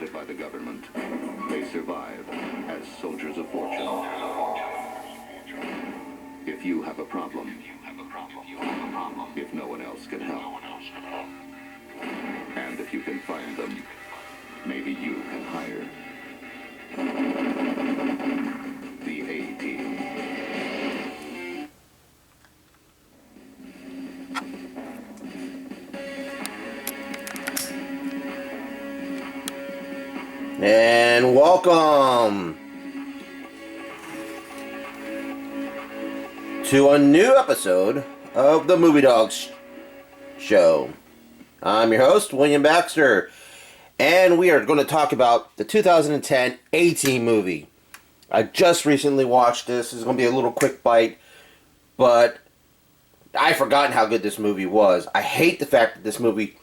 wanted by the government. They survive as soldiers of fortune. If you have a problem, if no one else can help, and if you can find them, maybe you can hire the A-Team. And welcome to a new episode of the Movie Dawgs show. I'm your host, William Baxter, and we are going to talk about the 2010 A-Team movie. I just recently watched this. It's going to be a little quick bite, but I've forgotten how good this movie was. I hate the fact that this movie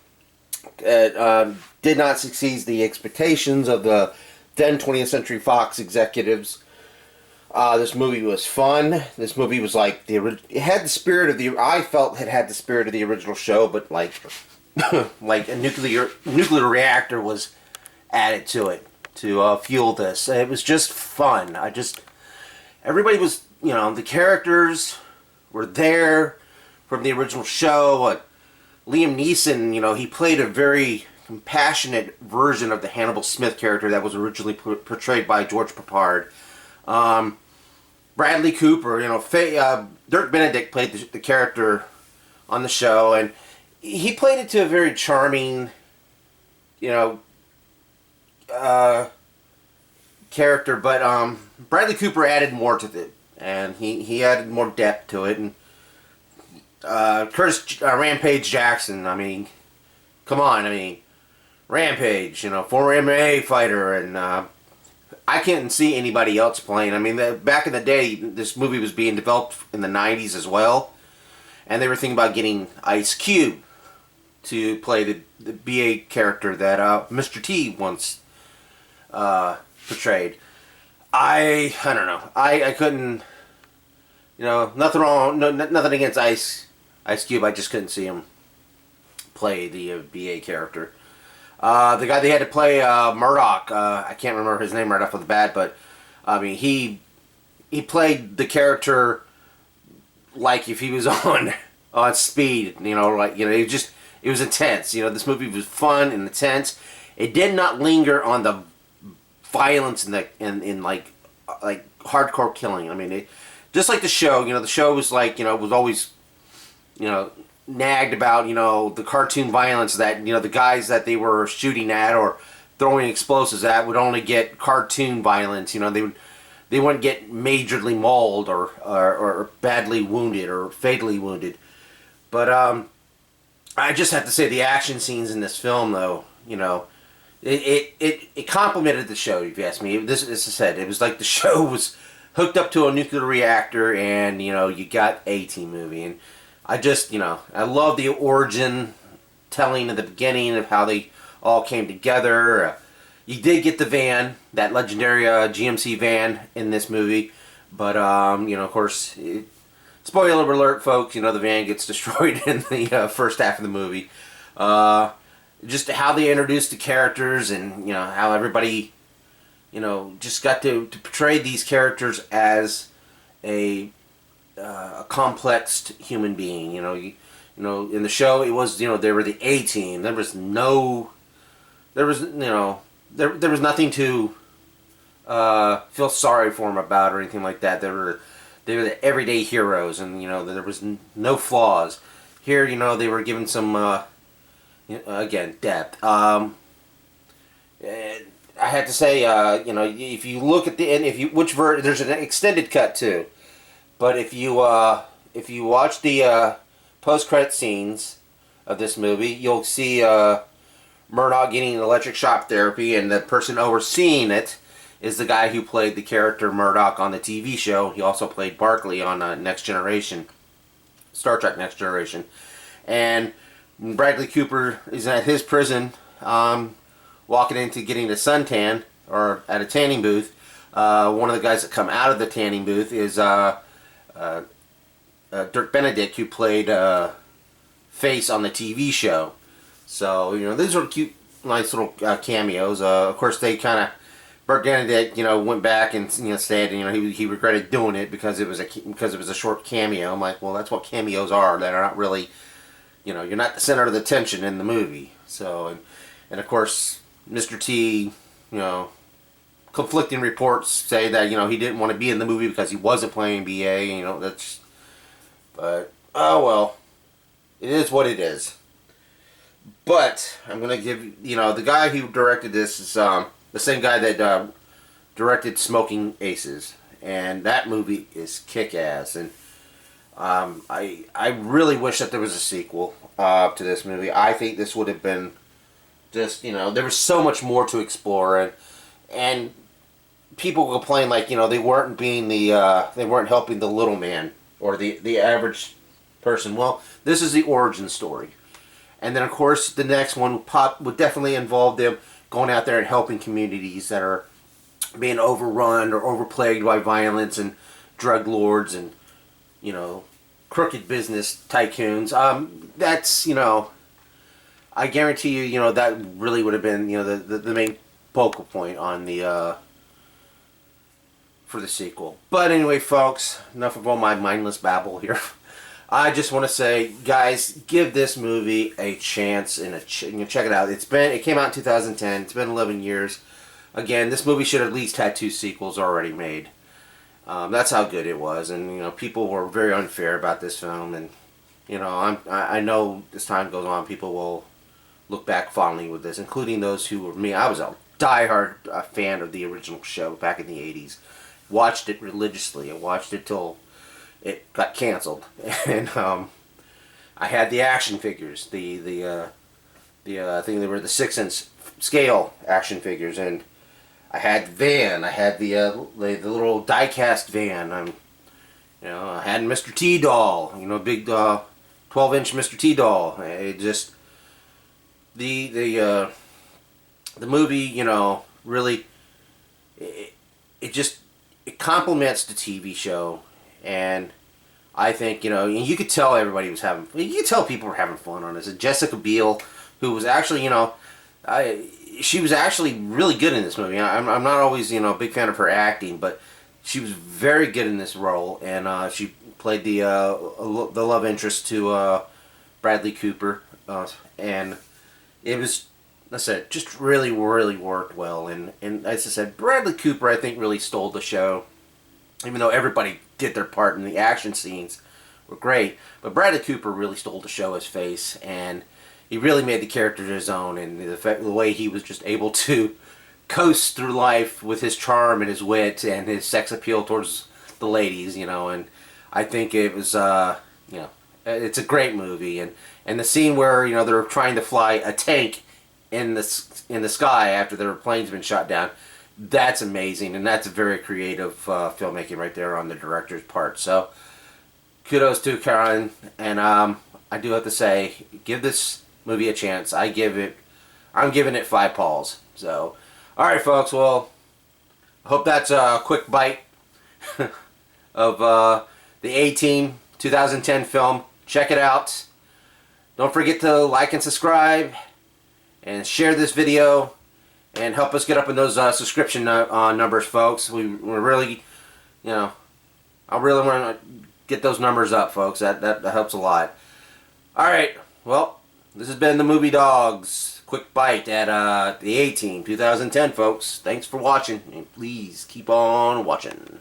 did not succeed the expectations of the then 20th Century Fox executives. This movie was fun. This movie was like it had the spirit of the. I felt it had the spirit of the original show, but like like a nuclear reactor was added to it to fuel this. It was just fun. Everybody was, the characters were there from the original show. Liam Neeson, he played a very compassionate version of the Hannibal Smith character that was originally portrayed by George Papard. Bradley Cooper, Dirk Benedict played the character on the show, and he played it to a very charming, character, but Bradley Cooper added more to it, and he added more depth to it, and Curtis Rampage Jackson, come on, Rampage, former MMA fighter, and I can't see anybody else playing. Back in the day, this movie was being developed in the 90s as well, and they were thinking about getting Ice Cube to play the BA character that Mr. T once portrayed. I don't know. I couldn't, nothing wrong, nothing against Ice Cube. I just couldn't see him play the BA character. The guy they had to play Murdoch, I can't remember his name right off of the bat, but he played the character like if he was on speed. It was intense. This movie was fun and intense. It did not linger on the violence and like hardcore killing. Just like the show. The show was was always nagged about, the cartoon violence that, the guys that they were shooting at or throwing explosives at would only get cartoon violence. They wouldn't get majorly mauled or badly wounded or fatally wounded. But I just have to say the action scenes in this film, though, it complemented the show, if you ask me. As I said, it was like the show was hooked up to a nuclear reactor and, you got A-Team movie. And I just, I love the origin telling at the beginning of how they all came together. You did get the van, that legendary GMC van in this movie. But, of course, spoiler alert, folks, the van gets destroyed in the first half of the movie. Just how they introduced the characters and, how everybody, just got to portray these characters as a complex human being. In the show it was, they were the A-Team. There was nothing to feel sorry for them about or anything like that. They were the everyday heroes, and there was no flaws. Here, they were given some again depth. I had to say, if you look at the end, there's an extended cut too. But if you watch the post-credit scenes of this movie, you'll see Murdoch getting electric shock therapy, and the person overseeing it is the guy who played the character Murdoch on the TV show. He also played Barclay on Next Generation, Star Trek Next Generation. And Bradley Cooper is at his prison, walking into getting a suntan, or at a tanning booth. One of the guys that come out of the tanning booth is Dirk Benedict, who played Face on the TV show. So, these are cute nice little cameos. Of course, they kind of Burt Benedict, went back and said, he regretted doing it because it was a short cameo. I'm like, well, that's what cameos are. They're not really, you're not the center of the attention in the movie. So, and of course, Mr. T, conflicting reports say that he didn't want to be in the movie because he wasn't playing BA. But oh well, it is what it is. But I'm gonna give the guy who directed this is the same guy that directed Smoking Aces, and that movie is kick-ass. And I really wish that there was a sequel to this movie. I think this would have been just there was so much more to explore, and people complain like they weren't being they weren't helping the little man or the average person. Well, this is the origin story. And then, of course, the next one would definitely involve them going out there and helping communities that are being overrun or overplagued by violence and drug lords and, crooked business tycoons. That's, I guarantee you, that really would have been, the main focal point on the, for the sequel. But anyway, folks, enough of all my mindless babble here. I just want to say, guys, give this movie a chance and check it out. It came out in 2010. It's been 11 years. Again, this movie should have at least had 2 sequels already made. That's how good it was, and people were very unfair about this film. And I know as time goes on, people will look back fondly with this, including those who were me. I was a diehard fan of the original show back in the 80s. Watched it religiously. I watched it till it got canceled, and I had the action figures, I think they were the 6-inch scale action figures, and I had the van, I had the little die-cast van, I had Mr. T doll, big 12-inch Mr. T doll. It just the movie, really it complements the TV show. And I think, you could tell everybody was you could tell people were having fun on this. And Jessica Biel, who was actually, she was actually really good in this movie. I'm not always, a big fan of her acting, but she was very good in this role. And she played the love interest to Bradley Cooper. And it was, like I said, just really, really worked well. And as I said, Bradley Cooper, I think, really stole the show. Even though everybody did their part in the action scenes were great, but Bradley Cooper really stole the show his face, and he really made the character his own, and the way he was just able to coast through life with his charm and his wit and his sex appeal towards the ladies, and I think it was, it's a great movie, and the scene where, they're trying to fly a tank in the sky after their plane's been shot down, that's amazing, and that's a very creative filmmaking right there on the director's part. So, kudos to Karen, and I do have to say, give this movie a chance. I'm giving it 5 paws. So, all right, folks. Well, I hope that's a quick bite of the A-Team 2010 film. Check it out. Don't forget to like and subscribe, and share this video. And help us get up in those subscription numbers, folks. We're really, I really want to get those numbers up, folks. That helps a lot. All right. Well, this has been the Movie Dawgs. Quick bite at the A-Team 2010, folks. Thanks for watching, and please keep on watching.